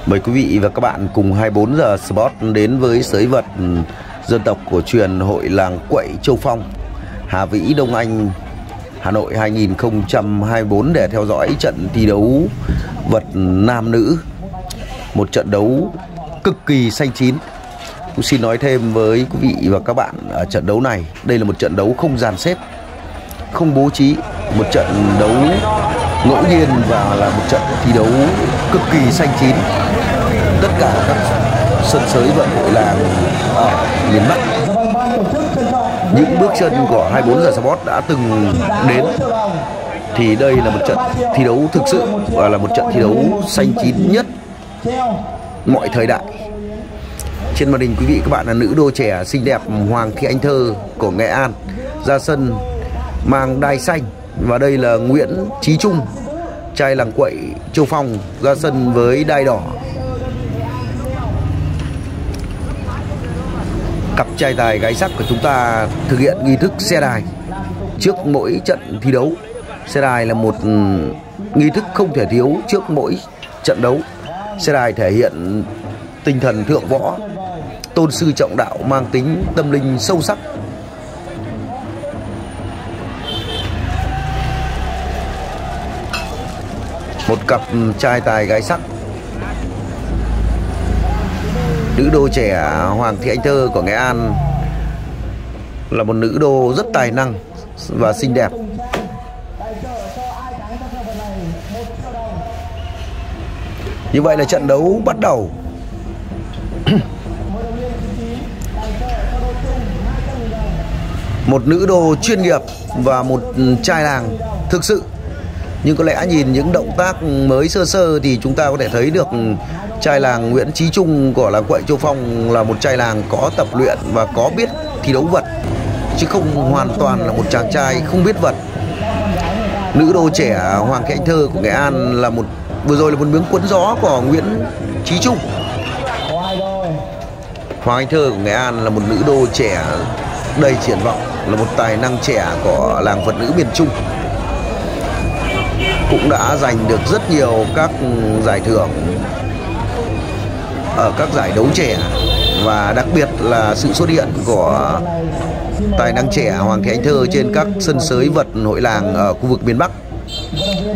Mời quý vị và các bạn cùng 24 giờ Sport đến với sới vật dân tộc của truyền hội làng quậy Châu Phong, Hà Vĩ, Đông Anh, Hà Nội 2024 để theo dõi trận thi đấu vật nam nữ. Một trận đấu cực kỳ xanh chín. Cũng xin nói thêm với quý vị và các bạn, ở trận đấu này, đây là một trận đấu không dàn xếp, không bố trí, một trận đấu ngẫu nhiên và là một trận thi đấu cực kỳ xanh chín. Tất cả các sân sới vận hội làng ở miền Bắc, những bước chân của 24 giờ Sport đã từng đến, thì đây là một trận thi đấu thực sự và là một trận thi đấu xanh chín nhất mọi thời đại. Trên màn hình quý vị các bạn là nữ đô trẻ xinh đẹp Hoàng Thị Anh Thơ của Nghệ An ra sân mang đai xanh, và đây là Nguyễn Chí Trung, trai làng quậy Châu Phong, ra sân với đai đỏ. Cặp trai tài gái sắc của chúng ta thực hiện nghi thức xe đài trước mỗi trận thi đấu. Xe đài là một nghi thức không thể thiếu trước mỗi trận đấu. Xe đài thể hiện tinh thần thượng võ, tôn sư trọng đạo, mang tính tâm linh sâu sắc. Một cặp trai tài gái sắc. Nữ đô trẻ Hoàng Thị Anh Thơ của Nghệ An là một nữ đô rất tài năng và xinh đẹp. Như vậy là trận đấu bắt đầu. Một nữ đô chuyên nghiệp và một trai làng thực sự. Nhưng có lẽ nhìn những động tác mới sơ sơ thì chúng ta có thể thấy được trai làng Nguyễn Chí Trung của làng quậy Châu Phong là một trai làng có tập luyện và có biết thi đấu vật, chứ không hoàn toàn là một chàng trai không biết vật. Nữ đô trẻ Hoàng Thị Anh Thơ của Nghệ An là vừa rồi là một miếng cuốn gió của Nguyễn Chí Trung. Hoàng Anh Thơ của Nghệ An là một nữ đô trẻ đầy triển vọng, là một tài năng trẻ của làng vật nữ miền Trung, cũng đã giành được rất nhiều các giải thưởng ở các giải đấu trẻ, và đặc biệt là sự xuất hiện của tài năng trẻ Hoàng Thị Anh Thơ trên các sân sới vật hội làng ở khu vực miền Bắc.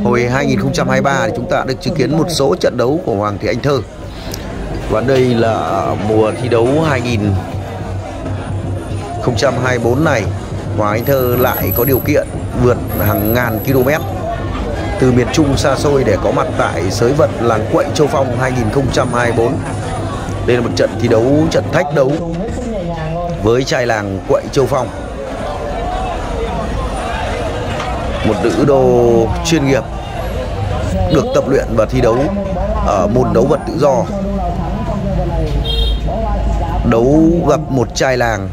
Hồi 2023 thì chúng ta được chứng kiến một số trận đấu của Hoàng Thị Anh Thơ, và đây là mùa thi đấu 2024 này, Hoàng Anh Thơ lại có điều kiện vượt hàng ngàn km từ miền Trung xa xôi để có mặt tại sới vật làng quậy Châu Phong 2024. Đây là một trận thi đấu, trận thách đấu với trai làng quậy Châu Phong, một nữ đô chuyên nghiệp được tập luyện và thi đấu ở môn đấu vật tự do, đấu gặp một trai làng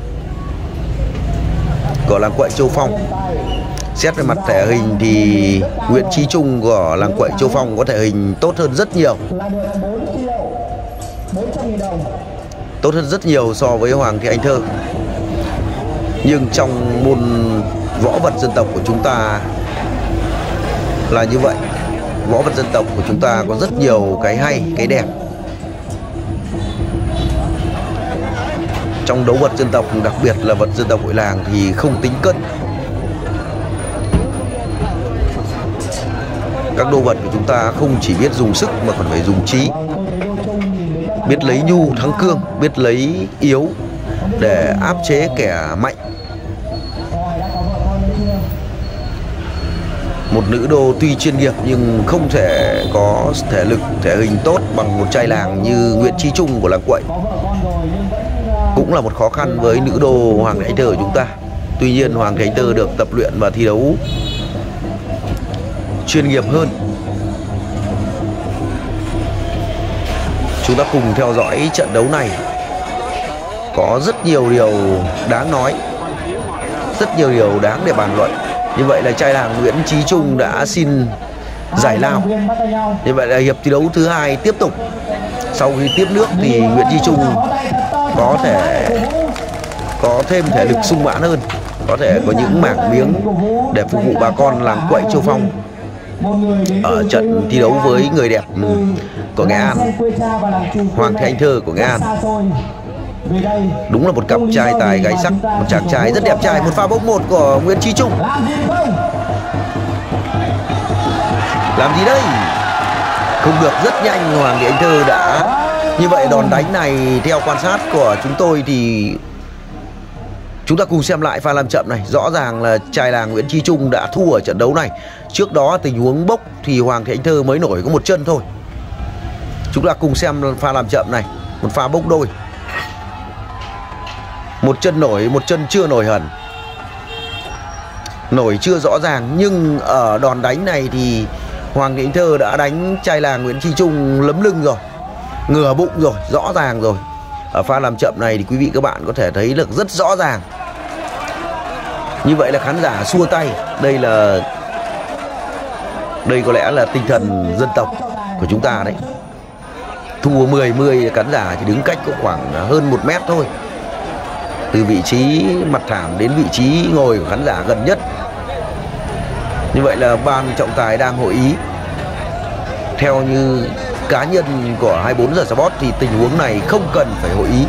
của làng quậy Châu Phong. Xét về mặt thể hình thì Nguyễn Chí Trung của làng quậy Châu Phong có thể hình tốt hơn rất nhiều, tốt hơn rất nhiều so với Hoàng Thị Anh Thơ. Nhưng trong môn võ vật dân tộc của chúng ta là như vậy. Võ vật dân tộc của chúng ta có rất nhiều cái hay, cái đẹp. Trong đấu vật dân tộc, đặc biệt là vật dân tộc hội làng thì không tính cân. Các đô vật của chúng ta không chỉ biết dùng sức mà còn phải dùng trí, biết lấy nhu thắng cương, biết lấy yếu để áp chế kẻ mạnh. Một nữ đô tuy chuyên nghiệp nhưng không thể có thể lực, thể hình tốt bằng một trai làng như Nguyễn Chí Trung của làng quậy, cũng là một khó khăn với nữ đô Hoàng Thị Anh Thơ của chúng ta. Tuy nhiên Hoàng Thị Anh Thơ được tập luyện và thi đấu chuyên nghiệp hơn. Chúng ta cùng theo dõi trận đấu này. Có rất nhiều điều đáng nói, rất nhiều điều đáng để bàn luận. Như vậy là trai làng Nguyễn Chí Trung đã xin giải lao. Như vậy là hiệp thi đấu thứ hai tiếp tục. Sau khi tiếp nước thì Nguyễn Chí Trung có thể có thêm thể lực sung mãn hơn, có thể có những mảng miếng để phục vụ bà con làng quậy Châu Phong. ở trận thi đấu với người đẹp của Nghệ An, Hoàng Thế Anh Thơ của Nghệ An. Đúng là một cặp trai tài gái sắc, một chàng trai rất đẹp trai. Một pha bốc một của Nguyễn Chí Trung. Làm gì đây? Không được, rất nhanh Hoàng Thế Anh Thơ đã. Như vậy đòn đánh này theo quan sát của chúng tôi thì chúng ta cùng xem lại pha làm chậm này. Rõ ràng là trai làng Nguyễn Chí Trung đã thua ở trận đấu này. Trước đó tình huống bốc thì Hoàng Thế Anh Thơ mới nổi có một chân thôi. Chúng ta cùng xem pha làm chậm này. Một pha bốc đôi. Một chân nổi, một chân chưa nổi hẳn. Nổi chưa rõ ràng. Nhưng ở đòn đánh này thì Hoàng Thế Anh Thơ đã đánh trai làng Nguyễn Chí Trung lấm lưng rồi, ngửa bụng rồi, rõ ràng rồi. Ở pha làm chậm này thì quý vị các bạn có thể thấy được rất rõ ràng. Như vậy là khán giả xua tay. Đây có lẽ là tinh thần dân tộc của chúng ta đấy. Thua 10-10, khán giả chỉ đứng cách có khoảng hơn 1 mét thôi, từ vị trí mặt thảm đến vị trí ngồi của khán giả gần nhất. Như vậy là ban trọng tài đang hội ý. Theo như cá nhân của 24 giờ Sport thì tình huống này không cần phải hội ý,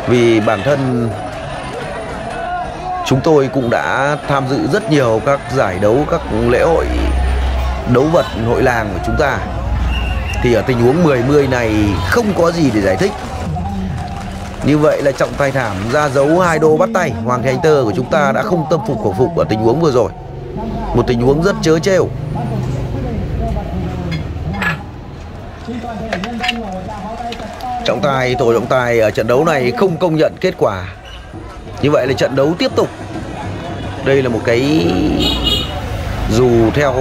vì bản thân chúng tôi cũng đã tham dự rất nhiều các giải đấu, các lễ hội đấu vật hội làng của chúng ta. Thì ở tình huống 10-10 này không có gì để giải thích. Như vậy là trọng tài thảm ra dấu 2 đô bắt tay. Hoàng Thế Anh Thơ của chúng ta đã không tâm phục khẩu phục ở tình huống vừa rồi. Một tình huống rất trớ trêu. Tổ trọng tài ở trận đấu này không công nhận kết quả. Như vậy là trận đấu tiếp tục. Đây là một cái, dù theo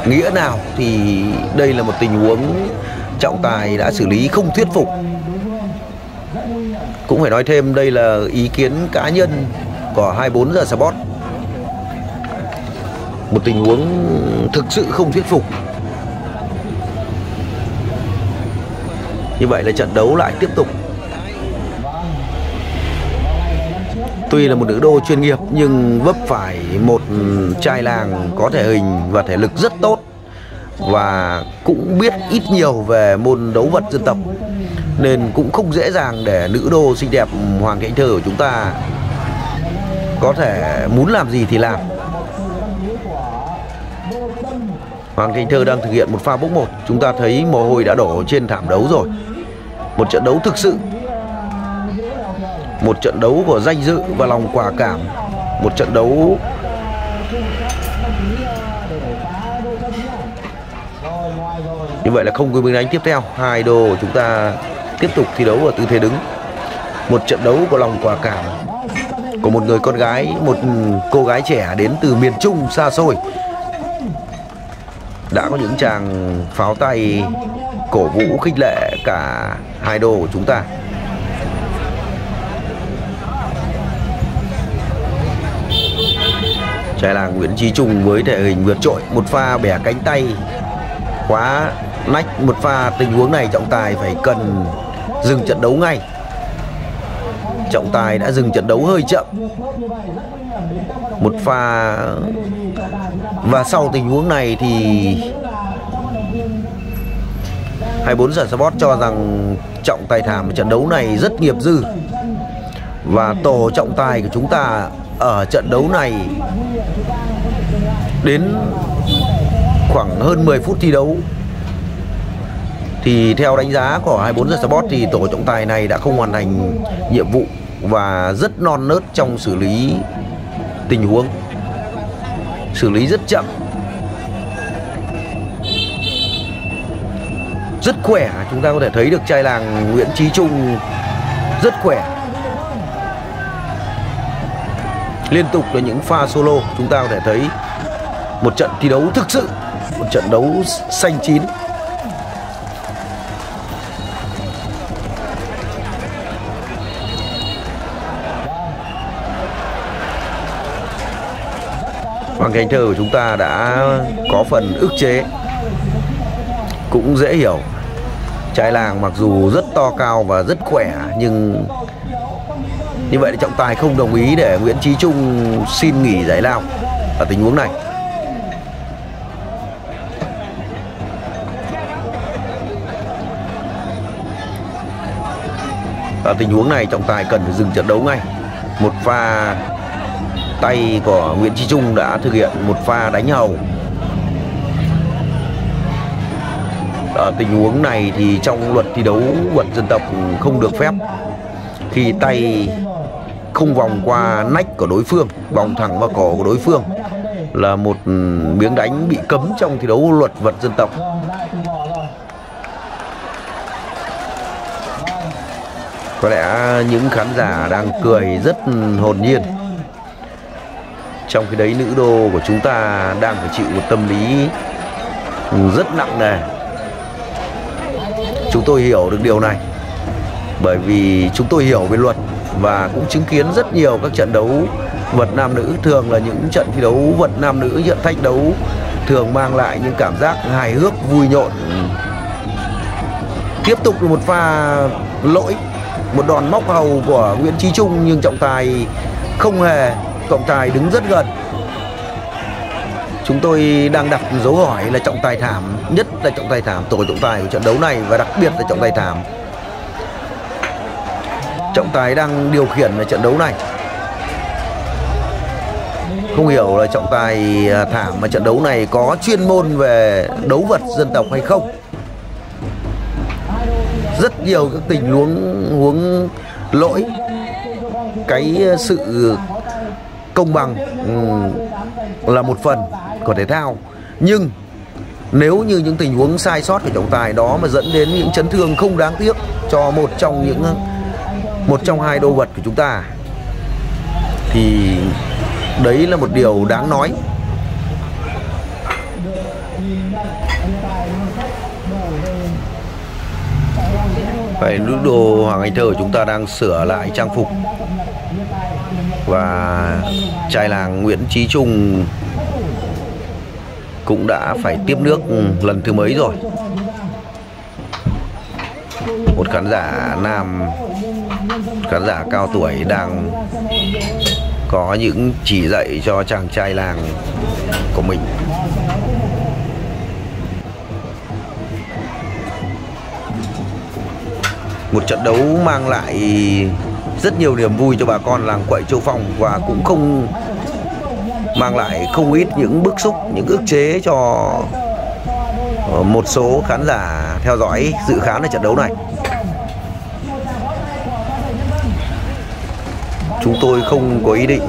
nghĩa nào thì đây là một tình huống trọng tài đã xử lý không thuyết phục. Cũng phải nói thêm đây là ý kiến cá nhân của 24 giờ Sport. Một tình huống thực sự không thuyết phục. Như vậy là trận đấu lại tiếp tục. Tuy là một nữ đô chuyên nghiệp nhưng vấp phải một trai làng có thể hình và thể lực rất tốt, và cũng biết ít nhiều về môn đấu vật dân tộc, nên cũng không dễ dàng để nữ đô xinh đẹp Hoàng Thế Anh Thơ của chúng ta có thể muốn làm gì thì làm. Hoàng Thế Anh Thơ đang thực hiện một pha bốc một. Chúng ta thấy mồ hôi đã đổ trên thảm đấu rồi. Một trận đấu thực sự, một trận đấu của danh dự và lòng quả cảm. Một trận đấu như vậy là không có miếng đánh tiếp theo. 2 đô chúng ta tiếp tục thi đấu ở tư thế đứng. Một trận đấu của lòng quả cảm của một người con gái, một cô gái trẻ đến từ miền Trung xa xôi. Đã có những chàng pháo tay cổ vũ khích lệ cả 2 đô của chúng ta. Trai làng Nguyễn Chí Trung với thể hình vượt trội. Một pha bẻ cánh tay khóa nách. Một pha tình huống này trọng tài phải cần dừng trận đấu ngay. Trọng tài đã dừng trận đấu hơi chậm. Một pha. Và sau tình huống này thì 24 giờ Sport cho rằng trọng tài thảm trận đấu này rất nghiệp dư. Và tổ trọng tài của chúng ta ở trận đấu này đến khoảng hơn 10 phút thi đấu thì theo đánh giá của 24 giờ Sport thì tổ trọng tài này đã không hoàn thành nhiệm vụ và rất non nớt trong xử lý tình huống, xử lý rất chậm, rất khỏe. Chúng ta có thể thấy được trai làng Nguyễn Chí Trung rất khỏe. Liên tục là những pha solo. Chúng ta có thể thấy một trận thi đấu thực sự, một trận đấu xanh chín. Hoàng Thế Anh Thơ của chúng ta đã có phần ức chế. Cũng dễ hiểu. Trai làng mặc dù rất to cao và rất khỏe, nhưng như vậy là trọng tài không đồng ý để Nguyễn Chí Trung xin nghỉ giải lao. ở tình huống này. Ở tình huống này trọng tài cần phải dừng trận đấu ngay. Một pha tay của Nguyễn Chí Trung đã thực hiện một pha đánh hầu. Ở tình huống này thì trong luật thi đấu vật dân tộc không được phép khi tay không vòng qua nách của đối phương, vòng thẳng vào cổ của đối phương, là một miếng đánh bị cấm trong thi đấu luật vật dân tộc. Có lẽ những khán giả đang cười rất hồn nhiên, trong khi đấy nữ đô của chúng ta đang phải chịu một tâm lý rất nặng nề. Chúng tôi hiểu được điều này bởi vì chúng tôi hiểu về luật và cũng chứng kiến rất nhiều các trận đấu vật nam nữ. Thường là những trận thi đấu vật nam nữ, trận thách đấu thường mang lại những cảm giác hài hước, vui nhộn. Tiếp tục là một pha lỗi, một đòn móc hầu của Nguyễn Chí Trung, nhưng trọng tài không hề, trọng tài đứng rất gần. Chúng tôi đang đặt dấu hỏi là trọng tài thảm, nhất là trọng tài thảm, tổ trọng tài của trận đấu này, và đặc biệt là trọng tài thảm. Trọng tài đang điều khiển ở trận đấu này. Không hiểu là trọng tài thảm mà trận đấu này có chuyên môn về đấu vật dân tộc hay không. Rất nhiều các tình huống lỗi, cái sự công bằng là một phần của thể thao, nhưng nếu như những tình huống sai sót của trọng tài đó mà dẫn đến những chấn thương không đáng tiếc cho một trong hai đô vật của chúng ta, thì đấy là một điều đáng nói. Vậy nữ đô Hoàng Anh Thơ của chúng ta đang sửa lại trang phục, và trai làng Nguyễn Chí Trung cũng đã phải tiếp nước lần thứ mấy rồi. Một khán giả nam, khán giả cao tuổi đang có những chỉ dạy cho chàng trai làng của mình. Một trận đấu mang lại rất nhiều niềm vui cho bà con làng Quậy Châu Phong, và cũng không mang lại không ít những bức xúc, những ức chế cho một số khán giả theo dõi dự khán ở trận đấu này. Chúng tôi không có ý định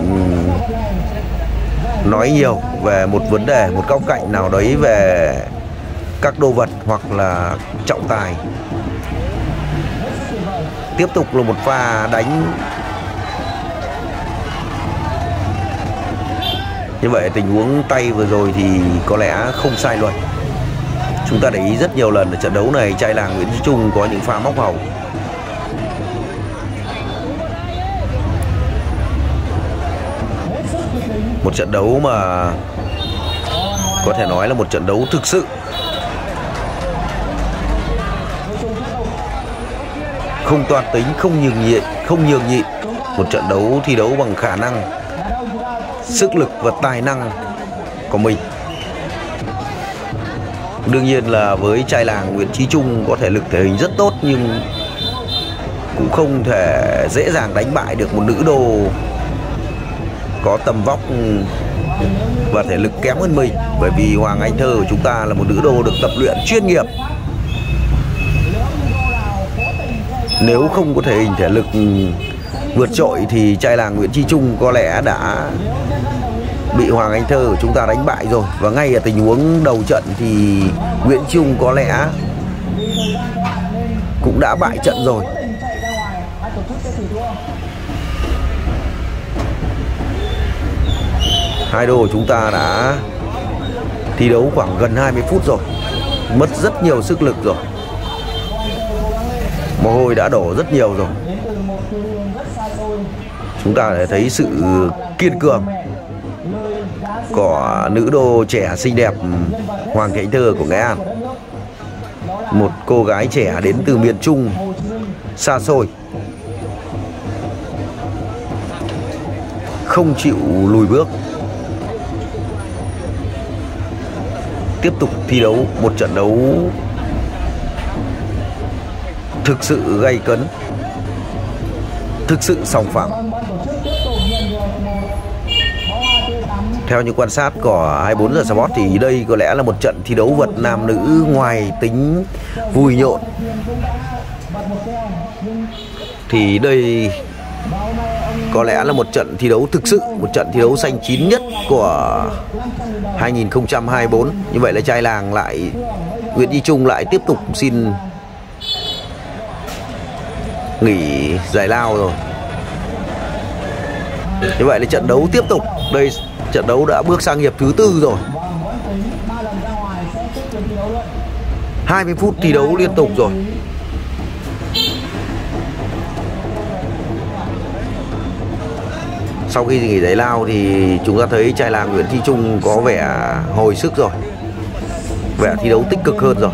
nói nhiều về một vấn đề, một góc cạnh nào đấy về các đô vật hoặc là trọng tài. Tiếp tục là một pha đánh. Như vậy tình huống tay vừa rồi thì có lẽ không sai luật. Chúng ta để ý rất nhiều lần ở trận đấu này, trai làng Nguyễn Chí Trung có những pha móc hầu. Một trận đấu mà có thể nói là một trận đấu thực sự. Không toan tính, không nhường nhịn. Một trận đấu thi đấu bằng khả năng, sức lực và tài năng của mình. Đương nhiên là với trai làng Nguyễn Chí Trung có thể lực thể hình rất tốt, nhưng cũng không thể dễ dàng đánh bại được một nữ đô có tầm vóc và thể lực kém hơn mình. Bởi vì Hoàng Anh Thơ của chúng ta là một nữ đô được tập luyện chuyên nghiệp. Nếu không có thể hình thể lực vượt trội thì trai làng Nguyễn Chí Trung có lẽ đã bị Hoàng Anh Thơ của chúng ta đánh bại rồi. Và ngay ở tình huống đầu trận thì Nguyễn Trung có lẽ cũng đã bại trận rồi. Hai đô của chúng ta đã thi đấu khoảng gần 20 phút rồi, mất rất nhiều sức lực rồi, mồ hôi đã đổ rất nhiều rồi. Chúng ta để thấy sự kiên cường của nữ đô trẻ xinh đẹp Hoàng Thị Anh Thơ của Nghệ An. Một cô gái trẻ đến từ miền Trung xa xôi, không chịu lùi bước. tiếp tục thi đấu một trận đấu thực sự gay cấn, thực sự sòng phẳng. Theo những quan sát của 24 giờ Sport thì đây có lẽ là một trận thi đấu vật nam nữ ngoài tính vui nhộn thì đây có lẽ là một trận thi đấu thực sự, một trận thi đấu xanh chín nhất của 2024. Như vậy là trai làng lại, Nguyễn Chí Trung lại tiếp tục xin nghỉ giải lao rồi. Như vậy là trận đấu tiếp tục. Đây, trận đấu đã bước sang hiệp thứ tư rồi. 20 phút thi đấu liên tục rồi. Sau khi nghỉ giải lao thì chúng ta thấy trai làng Nguyễn Chí Trung có vẻ hồi sức rồi, vẻ thi đấu tích cực hơn rồi.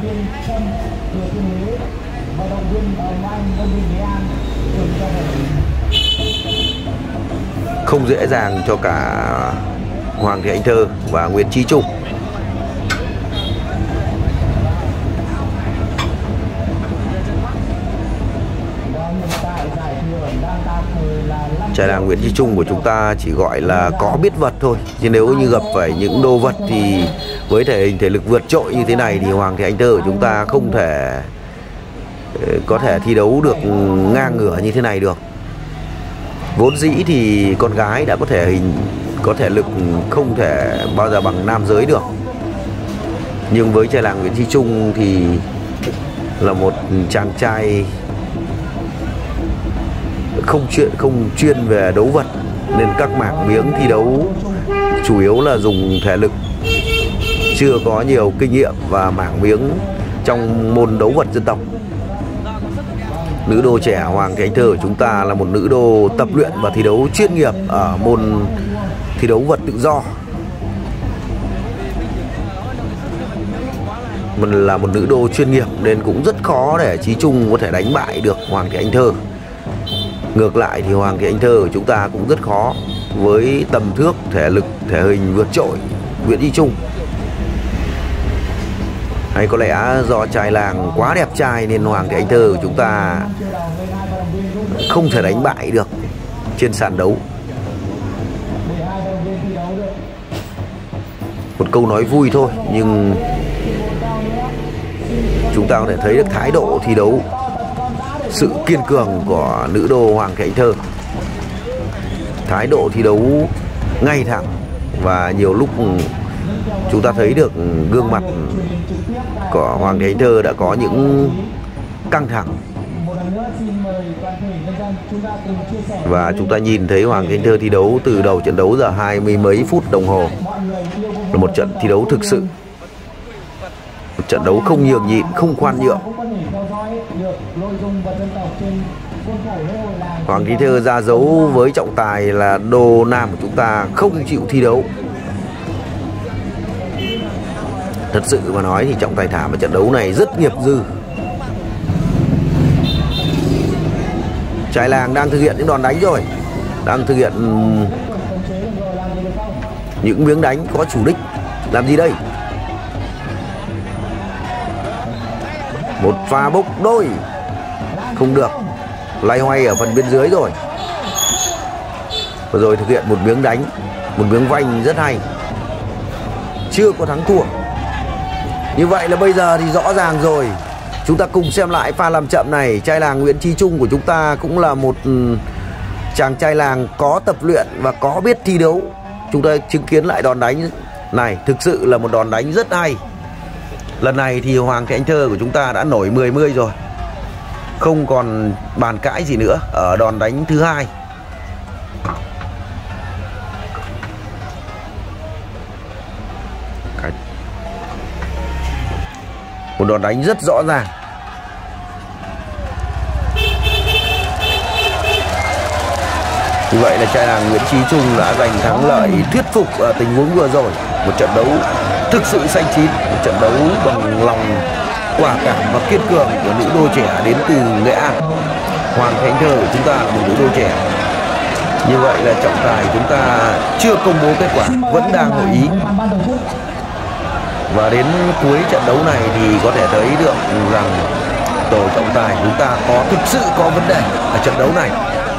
Không dễ dàng cho cả Hoàng Thị Anh Thơ và Nguyễn Chí Trung. Trai làng Nguyễn Chí Trung của chúng ta chỉ gọi là có biết vật thôi, chứ nếu như gặp phải những đô vật thì với thể hình thể lực vượt trội như thế này thì Hoàng Thị Anh Thơ của chúng ta không thể có thể thi đấu được ngang ngửa như thế này được. Vốn dĩ thì con gái đã có thể lực không thể bao giờ bằng nam giới được, nhưng với trai làng Nguyễn Chí Trung thì là một chàng trai không chuyên về đấu vật, nên các mảng miếng thi đấu chủ yếu là dùng thể lực, chưa có nhiều kinh nghiệm và mảng miếng trong môn đấu vật dân tộc. Nữ đô trẻ Hoàng Thị Anh Thơ của chúng ta là một nữ đô tập luyện và thi đấu chuyên nghiệp ở môn thi đấu vật tự do. Mình là một nữ đô chuyên nghiệp nên cũng rất khó để Chí Trung có thể đánh bại được Hoàng Thị Anh Thơ. Ngược lại thì Hoàng Thị Anh Thơ của chúng ta cũng rất khó với tầm thước, thể lực, thể hình vượt trội Nguyễn Chí Trung. Hay có lẽ do trai làng quá đẹp trai nên Hoàng Thị Anh Thơ của chúng ta không thể đánh bại được trên sàn đấu. Một câu nói vui thôi, nhưng chúng ta có thể thấy được thái độ thi đấu, sự kiên cường của nữ đô Hoàng Thị Anh Thơ. Thái độ thi đấu ngay thẳng và nhiều lúc chúng ta thấy được gương mặt của Hoàng Thị Anh Thơ đã có những căng thẳng. Và chúng ta nhìn thấy Hoàng Thị Anh Thơ thi đấu từ đầu trận đấu giờ 20 mấy phút đồng hồ. Là một trận thi đấu thực sự, một trận đấu không nhường nhịn, không khoan nhượng. Hoàng Thị Anh Thơ ra dấu với trọng tài là đô nam của chúng ta không chịu thi đấu. Thật sự mà nói thì trọng tài thả ở trận đấu này rất nghiệp dư. Trai làng đang thực hiện những đòn đánh rồi, đang thực hiện những miếng đánh có chủ đích. Làm gì đây? Một pha bốc đôi không được, loay hoay ở phần bên dưới rồi. Vừa rồi thực hiện một miếng đánh, một miếng vanh rất hay, chưa có thắng thua. Như vậy là bây giờ thì rõ ràng rồi. Chúng ta cùng xem lại pha làm chậm này. Trai làng Nguyễn Chí Trung của chúng ta cũng là một chàng trai làng có tập luyện và có biết thi đấu. Chúng ta chứng kiến lại đòn đánh này, thực sự là một đòn đánh rất hay. Lần này thì Hoàng Thị Anh Thơ của chúng ta đã nổi 10-10 rồi, không còn bàn cãi gì nữa ở đòn đánh thứ hai. Một đòn đánh rất rõ ràng. Như vậy là trai làng Nguyễn Chí Trung đã giành thắng lợi thuyết phục ở tình huống vừa rồi. Một trận đấu thực sự xanh chín, một trận đấu bằng lòng quả cảm và kiên cường của nữ đô trẻ đến từ Nghệ An. Hoàng Thị Anh Thơ của chúng ta là một nữ đô trẻ. Như vậy là trọng tài chúng ta chưa công bố kết quả, vẫn đang hội ý. Và đến cuối trận đấu này thì có thể thấy được rằng tổ trọng tài chúng ta thực sự có vấn đề ở trận đấu này.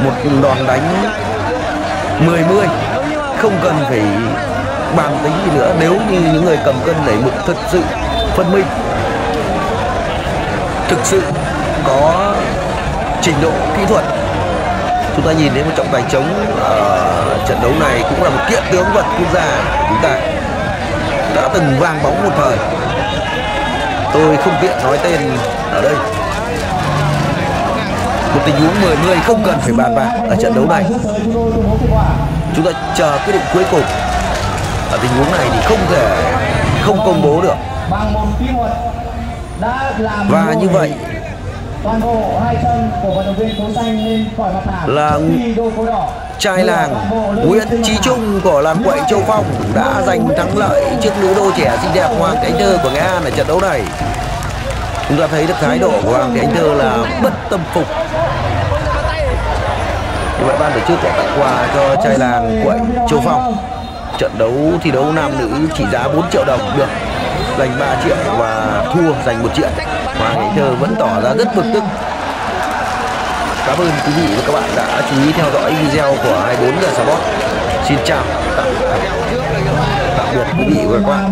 Một đòn đánh 10-10, không cần phải bàn tính gì nữa. Nếu như những người cầm cân đẩy mực thực sự phân minh, thực sự có trình độ kỹ thuật, chúng ta nhìn thấy một trọng tài trống ở trận đấu này cũng là một kiện tướng vật quốc gia của chúng ta, đã từng vang bóng một thời. Tôi không tiện nói tên ở đây. Một tình huống 10-10 không cần phải bàn bạc ở trận đấu này. Chúng ta chờ quyết định cuối cùng. Ở tình huống này thì không thể không công bố được. Và như vậy là trai làng Nguyễn Chí Trung của làng quậy Châu Phong đã giành thắng lợi trước nữ đô trẻ xinh đẹp Hoàng Thị Anh Thơ của Nghệ An ở trận đấu này. Chúng ta thấy được thái độ của Hoàng Thị Anh Thơ là bất tâm phục. Như vậy ban tổ chức đã tặng quà cho trai làng quậy Châu Phong. Trận đấu thi đấu nam nữ trị giá 4 triệu đồng, được giành 3 triệu và thua giành 1 triệu. Hoàng Thị Anh Thơ vẫn tỏ ra rất bực tức. Cảm ơn quý vị và các bạn đã chú ý theo dõi video của 24 giờ Sport. Xin chào, tạm biệt quý vị và các bạn.